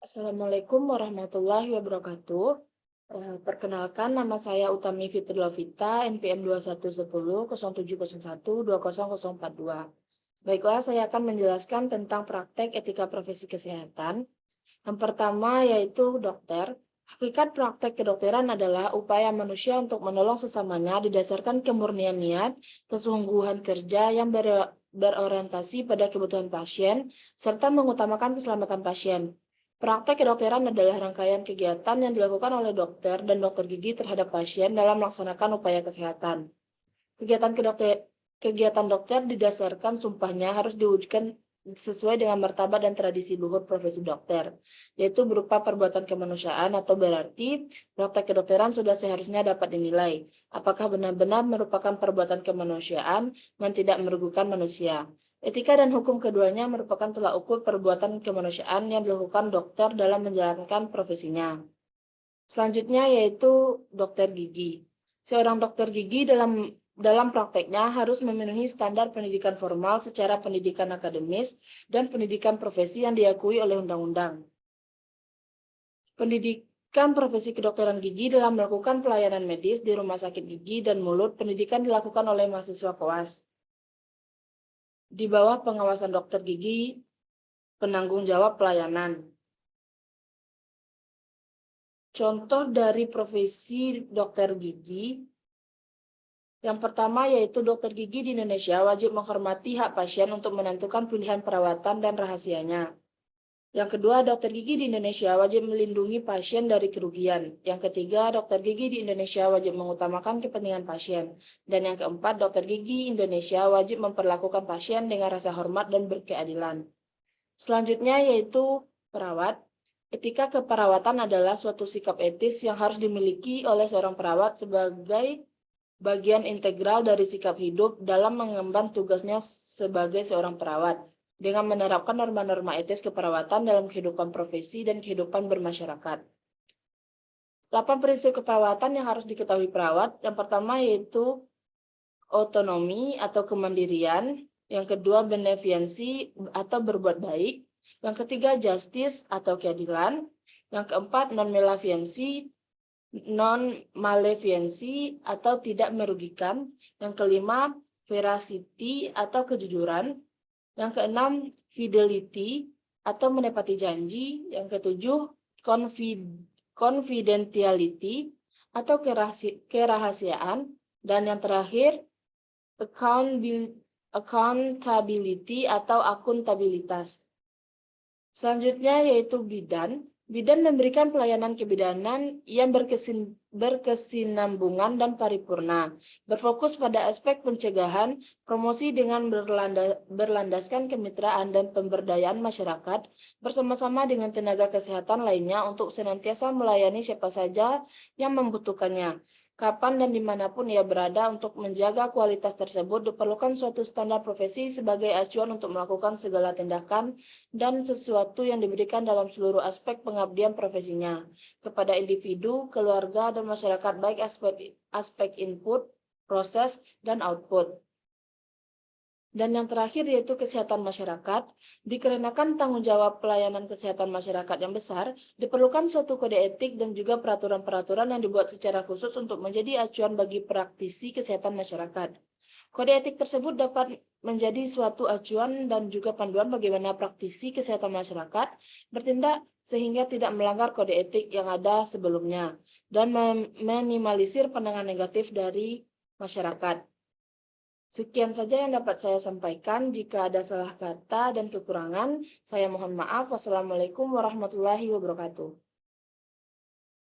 Assalamualaikum warahmatullahi wabarakatuh. Perkenalkan, nama saya Utami Fitri Lovita, NPM 21100701200042. Baiklah, saya akan menjelaskan tentang praktek etika profesi kesehatan. Yang pertama yaitu dokter. Hakikat praktek kedokteran adalah upaya manusia untuk menolong sesamanya didasarkan kemurnian niat, kesungguhan kerja yang berorientasi pada kebutuhan pasien, serta mengutamakan keselamatan pasien. Praktek kedokteran adalah rangkaian kegiatan yang dilakukan oleh dokter dan dokter gigi terhadap pasien dalam melaksanakan upaya kesehatan. Kegiatan dokter didasarkan sumpahnya harus diwujudkan sesuai dengan martabat dan tradisi luhur profesi dokter, yaitu berupa perbuatan kemanusiaan, atau berarti praktek kedokteran sudah seharusnya dapat dinilai apakah benar-benar merupakan perbuatan kemanusiaan yang tidak merugikan manusia. Etika dan hukum keduanya merupakan tolak ukur perbuatan kemanusiaan yang dilakukan dokter dalam menjalankan profesinya. Selanjutnya yaitu dokter gigi. Seorang dokter gigi dalam prakteknya harus memenuhi standar pendidikan formal secara pendidikan akademis dan pendidikan profesi yang diakui oleh undang-undang. Pendidikan profesi kedokteran gigi dalam melakukan pelayanan medis di rumah sakit gigi dan mulut, pendidikan dilakukan oleh mahasiswa koas di bawah pengawasan dokter gigi penanggung jawab pelayanan. Contoh dari profesi dokter gigi. Yang pertama yaitu dokter gigi di Indonesia wajib menghormati hak pasien untuk menentukan pilihan perawatan dan rahasianya. Yang kedua, dokter gigi di Indonesia wajib melindungi pasien dari kerugian. Yang ketiga, dokter gigi di Indonesia wajib mengutamakan kepentingan pasien. Dan yang keempat, dokter gigi Indonesia wajib memperlakukan pasien dengan rasa hormat dan berkeadilan. Selanjutnya yaitu perawat. Etika keperawatan adalah suatu sikap etis yang harus dimiliki oleh seorang perawat sebagai bagian integral dari sikap hidup dalam mengemban tugasnya sebagai seorang perawat, dengan menerapkan norma-norma etis keperawatan dalam kehidupan profesi dan kehidupan bermasyarakat. 8 prinsip keperawatan yang harus diketahui perawat. Yang pertama yaitu otonomi atau kemandirian. Yang kedua, benefiensi atau berbuat baik. Yang ketiga, justice atau keadilan. Yang keempat, non-malefiensi atau tidak merugikan. Yang kelima, veracity atau kejujuran. Yang keenam, fidelity atau menepati janji. Yang ketujuh, confidentiality atau kerahasiaan. Dan yang terakhir, accountability atau akuntabilitas. Selanjutnya yaitu bidan. Bidan memberikan pelayanan kebidanan yang berkesinambungan dan paripurna, berfokus pada aspek pencegahan, promosi dengan berlandaskan kemitraan dan pemberdayaan masyarakat, bersama-sama dengan tenaga kesehatan lainnya untuk senantiasa melayani siapa saja yang membutuhkannya. Kapan dan dimanapun ia berada. Untuk menjaga kualitas tersebut, diperlukan suatu standar profesi sebagai acuan untuk melakukan segala tindakan dan sesuatu yang diberikan dalam seluruh aspek pengabdian profesinya kepada individu, keluarga, dan masyarakat, baik aspek input, proses, dan output. Dan yang terakhir yaitu kesehatan masyarakat. Dikarenakan tanggung jawab pelayanan kesehatan masyarakat yang besar, diperlukan suatu kode etik dan juga peraturan-peraturan yang dibuat secara khusus untuk menjadi acuan bagi praktisi kesehatan masyarakat. Kode etik tersebut dapat menjadi suatu acuan dan juga panduan bagaimana praktisi kesehatan masyarakat bertindak sehingga tidak melanggar kode etik yang ada sebelumnya dan meminimalisir pandangan negatif dari masyarakat. Sekian saja yang dapat saya sampaikan. Jika ada salah kata dan kekurangan, saya mohon maaf. Wassalamualaikum warahmatullahi wabarakatuh.